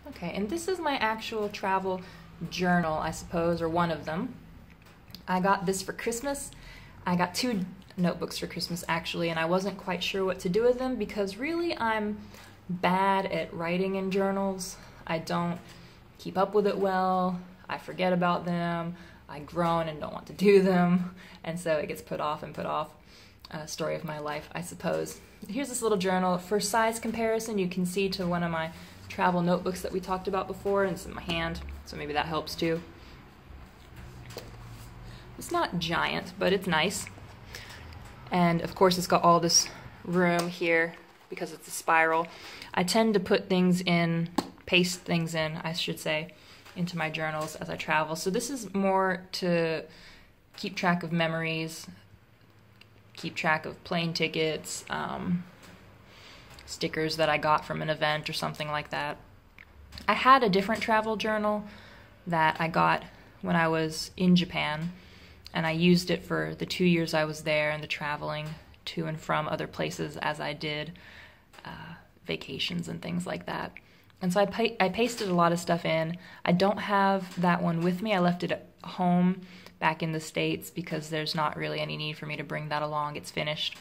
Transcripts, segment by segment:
Okay, and this is my actual travel journal, I suppose, or one of them. I got this for Christmas. I got two notebooks for Christmas, actually, and I wasn't quite sure what to do with them because really I'm bad at writing in journals. I don't keep up with it well. I forget about them. I groan and don't want to do them, and so it gets put off and put off. Story of my life, I suppose. Here's this little journal. For size comparison, you can see to one of my travel notebooks that we talked about before, and it's in my hand, so maybe that helps too. It's not giant, but it's nice. And of course it's got all this room here because it's a spiral. I tend to put things in, paste things in, I should say, into my journals as I travel. So this is more to keep track of memories, keep track of plane tickets, stickers that I got from an event or something like that. I had a different travel journal that I got when I was in Japan, and I used it for the 2 years I was there and the traveling to and from other places as I did vacations and things like that. And so I pasted a lot of stuff in. I don't have that one with me. I left it at home back in the States because there's not really any need for me to bring that along. It's finished.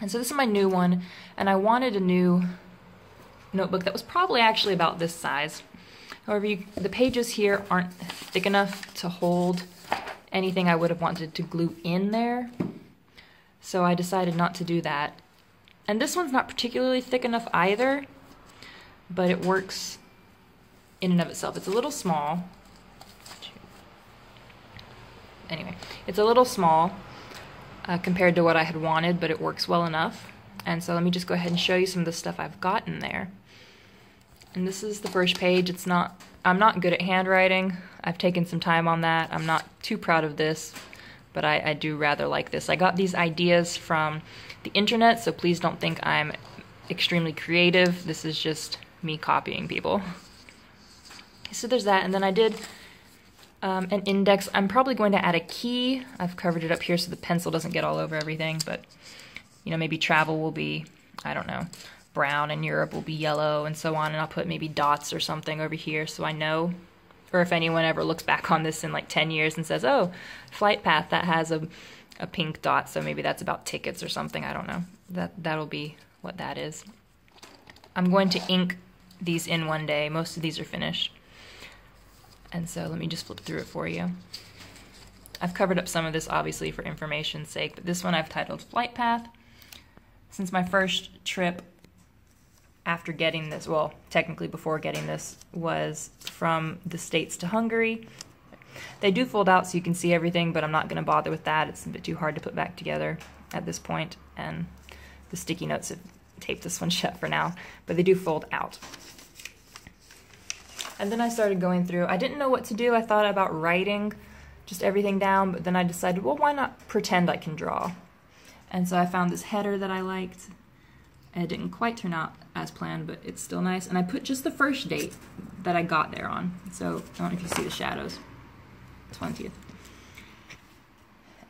And so this is my new one, and I wanted a new notebook that was probably actually about this size. However, the pages here aren't thick enough to hold anything I would have wanted to glue in there, so I decided not to do that. And this one's not particularly thick enough either, but it works in and of itself. It's a little small. Anyway, it's a little small compared to what I had wanted, but it works well enough. And so let me just go ahead and show you some of the stuff I've got in there. And this is the first page. I'm not good at handwriting. I've taken some time on that. I'm not too proud of this, but I do rather like this. I got these ideas from the internet, so please don't think I'm extremely creative. This is just me copying people. So there's that, and then I did an index. I'm probably going to add a key. I've covered it up here so the pencil doesn't get all over everything, but you know, maybe travel will be, I don't know, brown and Europe will be yellow and so on, and I'll put maybe dots or something over here so I know, or if anyone ever looks back on this in like 10 years and says, oh, flight path, that has a pink dot, so maybe that's about tickets or something, I don't know. That'll be what that is. I'm going to ink these in one day. Most of these are finished. And so let me just flip through it for you. I've covered up some of this obviously for information's sake, but this one I've titled Flight Path. Since my first trip after getting this, well, technically before getting this, was from the States to Hungary. They do fold out so you can see everything, but I'm not going to bother with that. It's a bit too hard to put back together at this point, and the sticky notes have taped this one shut for now, but they do fold out. And then I started going through. I didn't know what to do. I thought about writing just everything down, but then I decided, well, why not pretend I can draw? And so I found this header that I liked. It didn't quite turn out as planned, but it's still nice. And I put just the first date that I got there on. So I don't know if you see the shadows. 20th.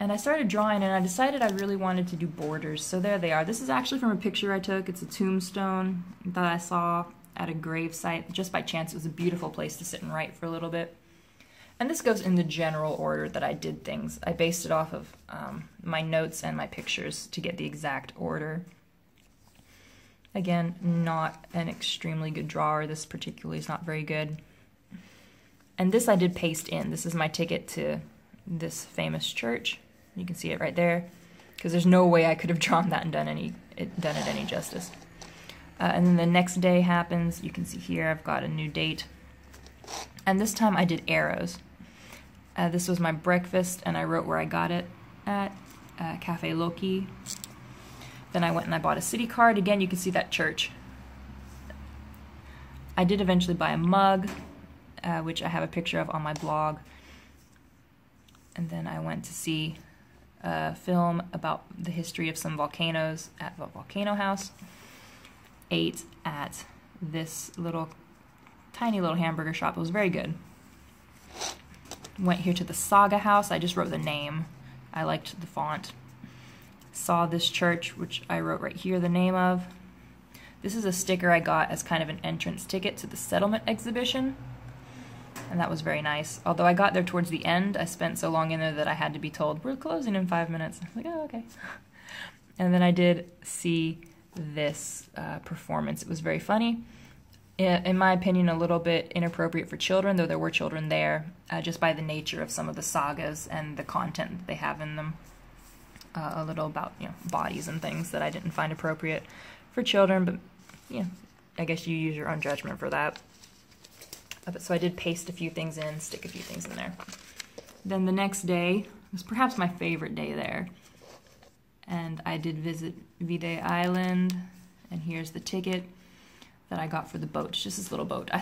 And I started drawing, and I decided I really wanted to do borders. So there they are. This is actually from a picture I took. It's a tombstone that I saw at a grave site. Just by chance, it was a beautiful place to sit and write for a little bit. And this goes in the general order that I did things. I based it off of my notes and my pictures to get the exact order. Again, not an extremely good drawer. This particularly is not very good. And this I did paste in. This is my ticket to this famous church. You can see it right there, because there's no way I could have drawn that and done it any justice. And then the next day happens. You can see here I've got a new date. And this time I did arrows. This was my breakfast, and I wrote where I got it at, Cafe Loki. Then I went and I bought a city card. Again, you can see that church. I did eventually buy a mug, which I have a picture of on my blog. And then I went to see a film about the history of some volcanoes at the Volcano House. Ate at this tiny little hamburger shop. It was very good. Went here to the Saga House. I just wrote the name. I liked the font. Saw this church, which I wrote right here the name of. This is a sticker I got as kind of an entrance ticket to the settlement exhibition, and that was very nice. Although I got there towards the end, I spent so long in there that I had to be told, we're closing in 5 minutes. I was like, oh, okay. And then I did see this performance. It was very funny. In my opinion, a little bit inappropriate for children, though there were children there, just by the nature of some of the sagas and the content that they have in them. A little about, bodies and things that I didn't find appropriate for children, but, I guess you use your own judgment for that. So I did paste a few things in, stick a few things in there. Then the next day was perhaps my favorite day there. And I did visit Vide Island, and here's the ticket that I got for the boat. It's just this little boat. I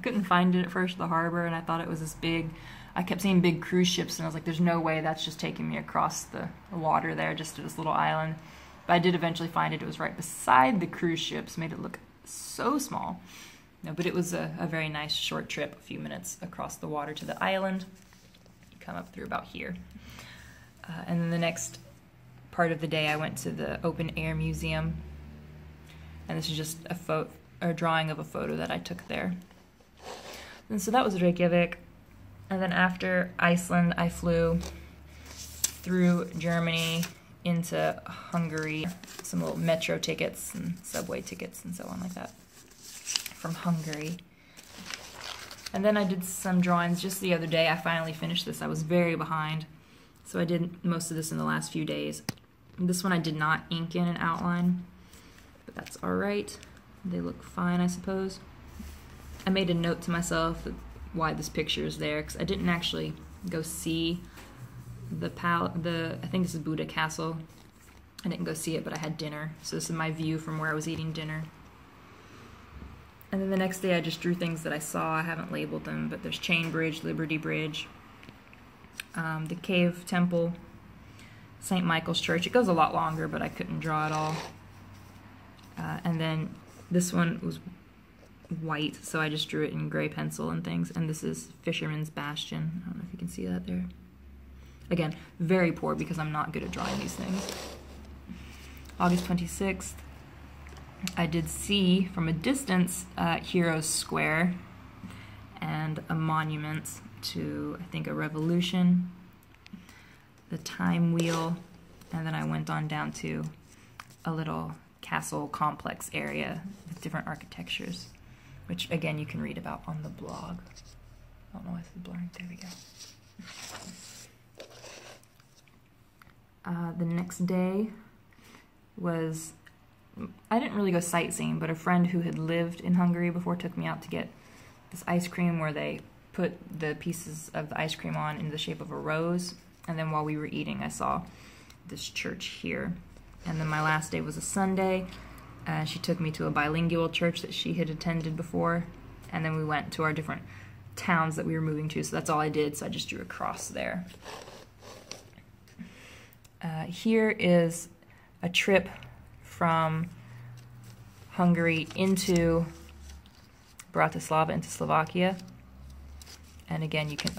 couldn't find it at first, the harbor, and I thought it was this big. I kept seeing big cruise ships, and I was like, there's no way that's just taking me across the water there, just to this little island. But I did eventually find it. It was right beside the cruise ships, made it look so small. No, but it was a very nice short trip, a few minutes across the water to the island. You come up through about here. And then the next part of the day, I went to the open air museum. And this is just a drawing of a photo that I took there. And so that was Reykjavik. And then after Iceland, I flew through Germany into Hungary. Some little metro tickets and subway tickets and so on like that from Hungary. And then I did some drawings just the other day. I finally finished this. I was very behind. So I did most of this in the last few days. This one I did not ink in an outline. But that's alright. They look fine, I suppose. I made a note to myself that why this picture is there, because I didn't actually go see I think this is Buddha Castle. I didn't go see it, but I had dinner. So this is my view from where I was eating dinner. And then the next day I just drew things that I saw. I haven't labeled them, but there's Chain Bridge, Liberty Bridge, the Cave Temple, St. Michael's Church. It goes a lot longer, but I couldn't draw it all. And then this one was white, so I just drew it in gray pencil and things. And this is Fisherman's Bastion. I don't know if you can see that there. Again, very poor because I'm not good at drawing these things. August 26th, I did see from a distance Heroes Square and a monument to, I think, a revolution, the Time Wheel, and then I went on down to a little castle complex area with different architectures, which again you can read about on the blog. I don't know why this is blurring. There we go. The next day was, I didn't really go sightseeing, but a friend who had lived in Hungary before took me out to get this ice cream where they put the pieces of the ice cream on in the shape of a rose. And then while we were eating, I saw this church here. And then my last day was a Sunday. She took me to a bilingual church that she had attended before. And then we went to our different towns that we were moving to. So that's all I did. So I just drew a cross there. Here is a trip from Hungary into Bratislava, into Slovakia. And again, you can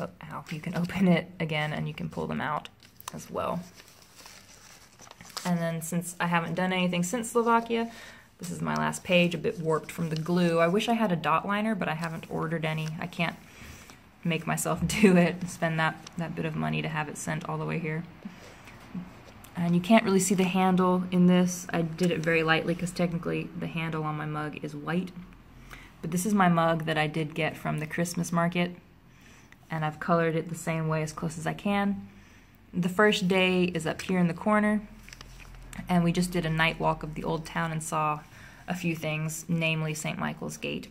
open it again and you can pull them out as well. And then since I haven't done anything since Slovakia, this is my last page, a bit warped from the glue. I wish I had a dot liner, but I haven't ordered any. I can't make myself do it, spend that bit of money to have it sent all the way here. And you can't really see the handle in this. I did it very lightly because technically the handle on my mug is white. But this is my mug that I did get from the Christmas market. And I've colored it the same way as close as I can. The first day is up here in the corner. And we just did a night walk of the old town and saw a few things, namely St. Michael's Gate.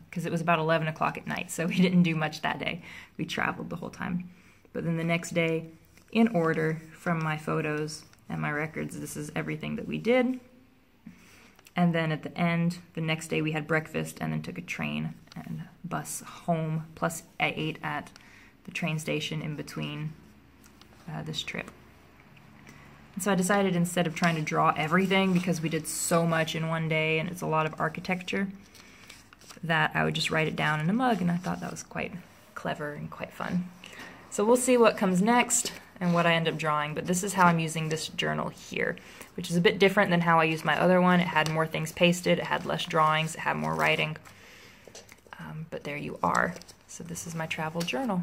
Because it was about 11 o'clock at night, so we didn't do much that day. We traveled the whole time. But then the next day, in order from my photos and my records, this is everything that we did. And then at the end, the next day we had breakfast and then took a train and bus home, plus I ate at the train station in between this trip. And so I decided, instead of trying to draw everything, because we did so much in one day and it's a lot of architecture, that I would just write it down in a mug, and I thought that was quite clever and quite fun. So we'll see what comes next and what I end up drawing, but this is how I'm using this journal here, which is a bit different than how I used my other one. It had more things pasted, it had less drawings, it had more writing, but there you are. So this is my travel journal.